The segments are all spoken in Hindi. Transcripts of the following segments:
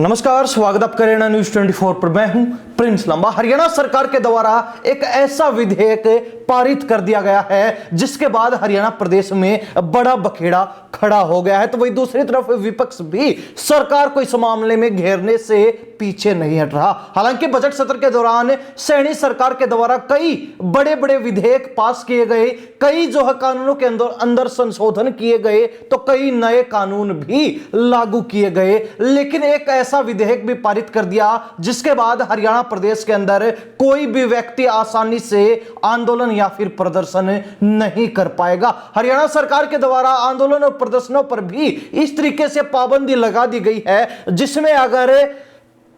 नमस्कार, स्वागत आप करें न्यूज 24 पर। मैं हूं प्रिंस लंबा। हरियाणा सरकार के द्वारा एक ऐसा विधेयक पारित कर दिया गया है जिसके बाद हरियाणा प्रदेश में बड़ा बखेड़ा खड़ा हो गया है। तो वही दूसरी तरफ विपक्ष भी सरकार को इस मामले में घेरने से पीछे नहीं हट रहा। हालांकि बजट सत्र के दौरान सैनी सरकार के द्वारा कई बड़े बड़े विधेयक पास किए गए, कई जो है कानूनों के अंदर संशोधन किए गए, तो कई नए कानून भी लागू किए गए। लेकिन एक ऐसा विधेयक भी पारित कर दिया जिसके बाद हरियाणा प्रदेश के अंदर कोई भी व्यक्ति आसानी से आंदोलन या फिर प्रदर्शन नहीं कर पाएगा। हरियाणा सरकार के द्वारा आंदोलन और प्रदर्शनों पर भी इस तरीके से पाबंदी लगा दी गई है जिसमें अगर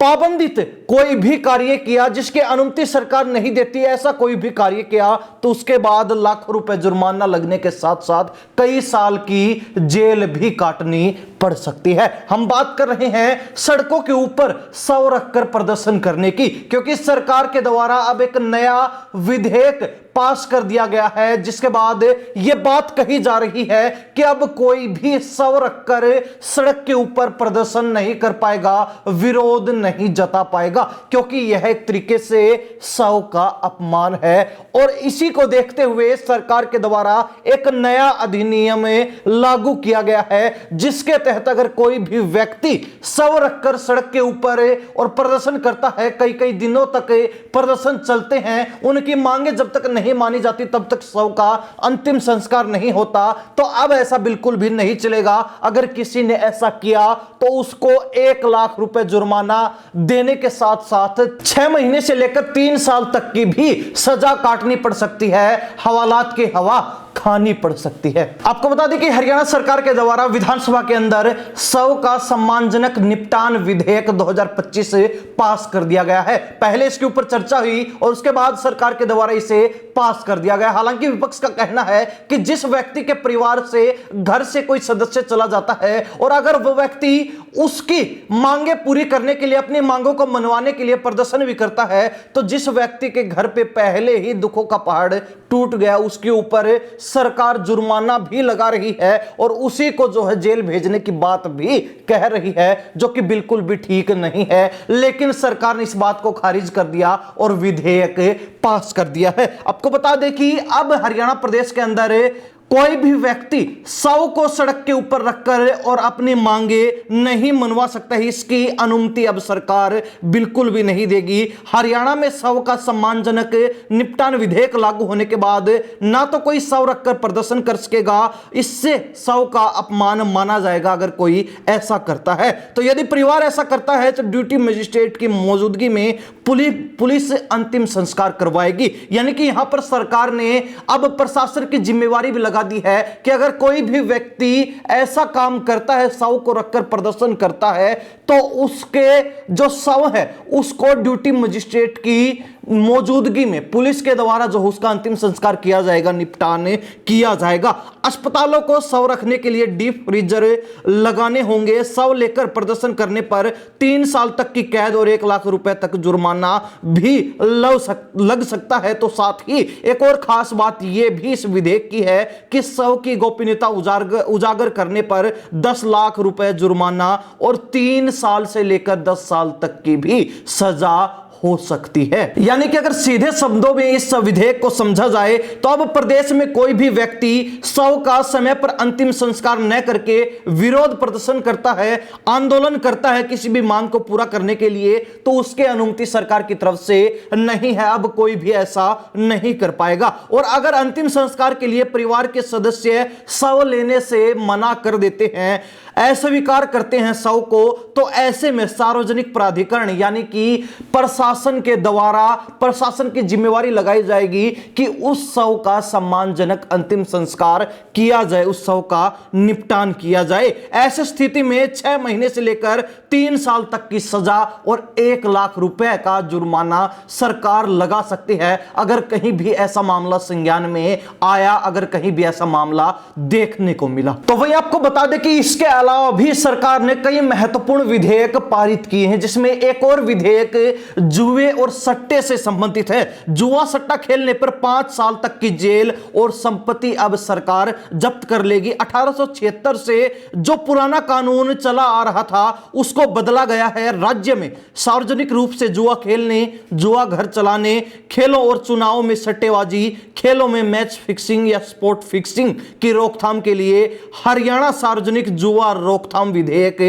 पाबंदित कोई भी कार्य किया जिसकी अनुमति सरकार नहीं देती, ऐसा कोई भी कार्य किया तो उसके बाद लाखों रुपए जुर्माना लगने के साथ साथ कई साल की जेल भी काटनी पड़ सकती है। हम बात कर रहे हैं सड़कों के ऊपर शव रखकर प्रदर्शन करने की, क्योंकि सरकार के द्वारा अब एक नया विधेयक पास कर दिया गया है जिसके बाद यह बात कही जा रही है कि अब कोई भी शव रखकर सड़क के ऊपर प्रदर्शन नहीं कर पाएगा, विरोध नहीं जता पाएगा, क्योंकि यह एक तरीके से शव का अपमान है। और इसी को देखते हुए सरकार के द्वारा एक नया अधिनियम लागू किया गया है जिसके तहत अगर कोई भी व्यक्ति शव रखकर सड़क के ऊपर और प्रदर्शन करता है, कई कई दिनों तक प्रदर्शन चलते हैं, उनकी मांगे जब तक नहीं मानी जाती तब तक शव का अंतिम संस्कार नहीं होता, तो अब ऐसा बिल्कुल भी नहीं चलेगा। अगर किसी ने ऐसा किया तो उसको 1 लाख रुपए जुर्माना देने के साथ साथ 6 महीने से लेकर 3 साल तक की भी सजा काटनी पड़ सकती है, हवालात की हवा खानी पड़ सकती है। आपको बता दें कि हरियाणा सरकार के द्वारा विधानसभा के अंदर शव का सम्मानजनक निपटान विधेयक 2025 पास कर दिया गया है। पहले इसके ऊपर चर्चा हुई और उसके बाद सरकार के द्वारा इसे पास कर दिया गया। हालांकि विपक्ष का कहना है कि जिस व्यक्ति के परिवार से घर से कोई सदस्य चला जाता है और अगर वो व्यक्ति उसकी मांगे पूरी करने के लिए, अपनी मांगों को मनवाने के लिए प्रदर्शन भी करता है, तो जिस व्यक्ति के घर पे पहले ही दुखों का पहाड़ टूट गया उसके ऊपर सरकार जुर्माना भी लगा रही है और उसी को जो है जेल भेजने की बात भी कह रही है, जो कि बिल्कुल भी ठीक नहीं है। लेकिन सरकार ने इस बात को खारिज कर दिया और विधेयक पास कर दिया है। आपको बता दें कि अब हरियाणा प्रदेश के अंदर कोई भी व्यक्ति शव को सड़क के ऊपर रखकर और अपनी मांगे नहीं मनवा सकता है, इसकी अनुमति अब सरकार बिल्कुल भी नहीं देगी। हरियाणा में शव का सम्मानजनक निपटान विधेयक लागू होने के बाद ना तो कोई शव रखकर प्रदर्शन कर सकेगा, इससे शव का अपमान माना जाएगा अगर कोई ऐसा करता है। तो यदि परिवार ऐसा करता है तो ड्यूटी मजिस्ट्रेट की मौजूदगी में पुलिस अंतिम संस्कार करवाएगी। यानी कि यहां पर सरकार ने अब प्रशासन की जिम्मेवारी भी लगा दी है कि अगर कोई भी व्यक्ति ऐसा काम करता है, शव को रखकर प्रदर्शन करता है, तो उसके जो शव है उसको ड्यूटी मजिस्ट्रेट की मौजूदगी में पुलिस के द्वारा जो उसका अंतिम संस्कार किया जाएगा, निपटान किया जाएगा। अस्पतालों को शव रखने के लिए डीप फ्रीजर लगाने होंगे। शव लेकर प्रदर्शन करने पर 3 साल तक की कैद और 1 लाख रुपए तक जुर्माना भी लग सकता है। तो साथ ही एक और खास बात यह भी इस विधेयक की है कि शव की गोपनीयता उजागर करने पर 10 लाख रुपए जुर्माना और 3 साल से लेकर 10 साल तक की भी सजा हो सकती है। यानी कि अगर सीधे शब्दों में इस विधेयक को समझा जाए तो अब प्रदेश में कोई भी व्यक्ति शव का समय पर अंतिम संस्कार न करके विरोध प्रदर्शन करता है, आंदोलन करता है किसी भी मांग को पूरा करने के लिए, तो उसके अनुमति सरकार की तरफ से नहीं है। अब कोई भी ऐसा नहीं कर पाएगा। और अगर अंतिम संस्कार के लिए परिवार के सदस्य शव लेने से मना कर देते हैं, अस्वीकार करते हैं शव को, तो ऐसे में सार्वजनिक प्राधिकरण यानी कि प्रशासन के द्वारा प्रशासन की जिम्मेवारी लगाई जाएगी कि उस शव का सम्मानजनक अंतिम संस्कार किया जाए, उस शव का निपटान किया जाए। ऐसी स्थिति में 6 महीने से लेकर 3 साल तक की सजा और 1 लाख रुपए का जुर्माना सरकार लगा सकती है अगर कहीं भी ऐसा मामला संज्ञान में आया, अगर कहीं भी ऐसा मामला देखने को मिला। तो वही आपको बता दें कि इसके अलावा भी सरकार ने कई महत्वपूर्ण विधेयक पारित किए हैं, जिसमें एक और विधेयक जुए और सट्टे से संबंधित है। जुआ सट्टा खेलने पर 5 साल तक की जेल और संपत्ति अब सरकार जब्त कर लेगी। 1876 से जो पुराना कानून चला आ रहा था उसको बदला गया है। राज्य में सार्वजनिक रूप से जुआ खेलने, जुआ घर चलाने, खेलों और चुनावों में सट्टेबाजी, खेलों में मैच फिक्सिंग या स्पोर्ट फिक्सिंग की रोकथाम के लिए हरियाणा सार्वजनिक जुआ रोकथाम विधेयक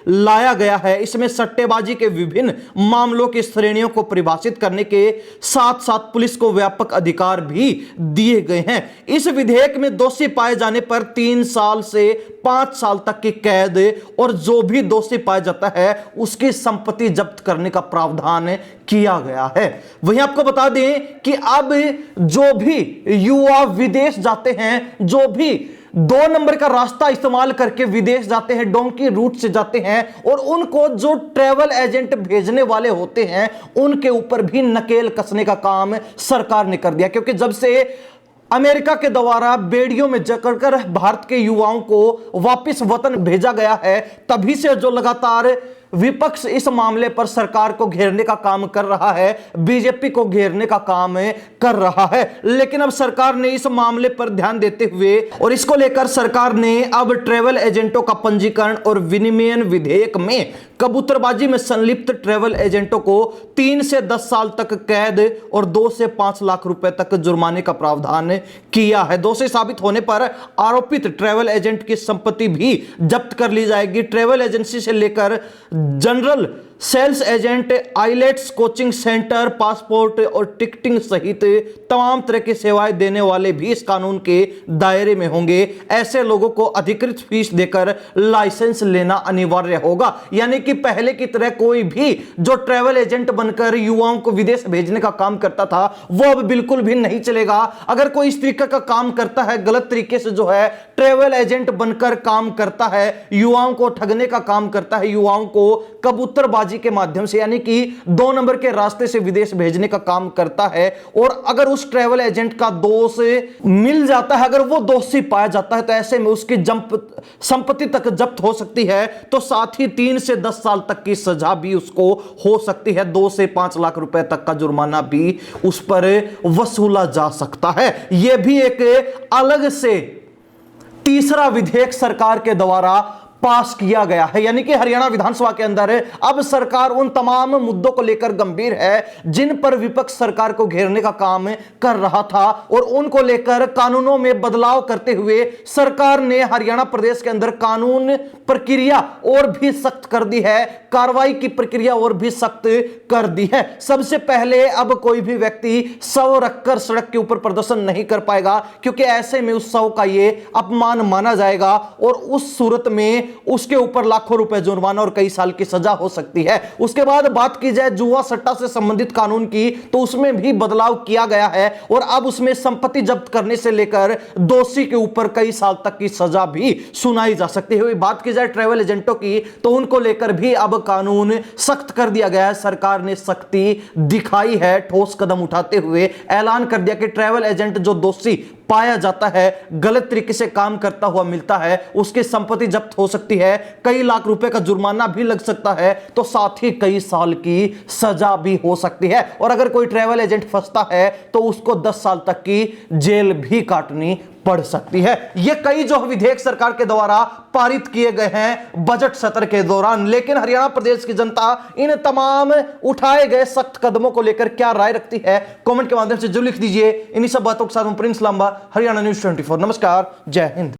लाया गया है। इसमें सट्टेबाजी के विभिन्न मामलों की श्रेणियों को परिभाषित करने के साथ साथ पुलिस को व्यापक अधिकार भी दिए गए हैं। इस विधेयक में दोषी पाए जाने पर 3 साल से 5 साल तक की कैद और जो भी दोषी पाया जाता है उसकी संपत्ति जब्त करने का प्रावधान किया गया है। वहीं आपको बता दें कि अब जो भी युवा विदेश जाते हैं, जो भी 2 नंबर का रास्ता इस्तेमाल करके विदेश जाते हैं, डोंकी रूट से जाते हैं, और उनको जो ट्रैवल एजेंट भेजने वाले होते हैं उनके ऊपर भी नकेल कसने का काम सरकार ने कर दिया। क्योंकि जब से अमेरिका के द्वारा बेड़ियों में जकड़कर भारत के युवाओं को वापस वतन भेजा गया है, तभी से जो लगातार विपक्ष इस मामले पर सरकार को घेरने का काम कर रहा है, बीजेपी को घेरने का काम कर रहा है। लेकिन अब सरकार ने इस मामले पर ध्यान देते हुए और इसको लेकर सरकार ने अब ट्रैवल एजेंटों का पंजीकरण और विनिमयन विधेयक में कबूतरबाजी में संलिप्त ट्रैवल एजेंटों को 3 से 10 साल तक कैद और 2 से 5 लाख रुपए तक जुर्माने का प्रावधान किया है। दोषी साबित होने पर आरोपित ट्रैवल एजेंट की संपत्ति भी जब्त कर ली जाएगी। ट्रैवल एजेंसी से लेकर general sales agent, IELTS coaching centre, passport और टिकटिंग सहित तमाम तरह की सेवाएं देने वाले भी इस कानून के दायरे में होंगे। ऐसे लोगों को अधिकृत फीस देकर लाइसेंस लेना अनिवार्य होगा। यानी कि पहले की तरह कोई भी जो ट्रैवल एजेंट बनकर युवाओं को विदेश भेजने का काम करता था वो अब बिल्कुल भी नहीं चलेगा। अगर कोई इस तरीके का काम करता है, गलत तरीके से जो है ट्रैवल एजेंट बनकर काम करता है, युवाओं को ठगने का काम करता है, युवाओं को कबूतरबाजी के माध्यम से यानी कि 2 नंबर के रास्ते से विदेश भेजने का काम करता है, और अगर उस ट्रैवल एजेंट का दोष मिल जाता है, अगर वो दोषी पाया जाता है, तो ऐसे में उसकी संपत्ति तक जब्त हो सकती है। तो साथ ही 3 से 10 साल तक की सजा भी उसको हो सकती है। 2 से 5 लाख रुपए तक का जुर्माना भी उस पर वसूला जा सकता है। यह भी एक अलग से तीसरा विधेयक सरकार के द्वारा पास किया गया है। यानी कि हरियाणा विधानसभा के अंदर अब सरकार उन तमाम मुद्दों को लेकर गंभीर है जिन पर विपक्ष सरकार को घेरने का काम कर रहा था, और उनको लेकर कानूनों में बदलाव करते हुए सरकार ने हरियाणा प्रदेश के अंदर कानून प्रक्रिया और भी सख्त कर दी है, कार्रवाई की प्रक्रिया और भी सख्त कर दी है। सबसे पहले अब कोई भी व्यक्ति शव रखकर सड़क के ऊपर प्रदर्शन नहीं कर पाएगा, क्योंकि ऐसे में उस शव का यह अपमान माना जाएगा, और उस सूरत में उसके ऊपर लाखों रुपए जुर्माना और कई साल की सजा हो सकती है। उसके बाद बात की जाए जुआ सट्टा से संबंधित कानून की, तो उसमें भी बदलाव किया गया है, और अब उसमें संपत्ति जब्त करने से लेकर दोषी के ऊपर कई साल तक की सजा भी सुनाई जा सकती है। बात की जाए ट्रैवल एजेंटों की, तो उनको लेकर भी अब कानून सख्त कर दिया गया है। सरकार ने सख्ती दिखाई है, ठोस कदम उठाते हुए ऐलान कर दिया कि ट्रैवल एजेंट जो दोषी पाया जाता है, गलत तरीके से काम करता हुआ मिलता है, उसकी संपत्ति जब्त हो सकती है, कई लाख रुपए का जुर्माना भी लग सकता है, तो साथ ही कई साल की सजा भी हो सकती है। और अगर कोई ट्रैवल एजेंट फंसता है तो उसको 10 साल तक की जेल भी काटनी पड़ सकती है। ये कई जो विधेयक सरकार के द्वारा पारित किए गए हैं बजट सत्र के दौरान। लेकिन हरियाणा प्रदेश की जनता इन तमाम उठाए गए सख्त कदमों को लेकर क्या राय रखती है, कमेंट के माध्यम से जरूर लिख दीजिए। इन्हीं सब बातों के साथ प्रिंस लांबा, हरियाणा न्यूज़ 24। नमस्कार, जय हिंद।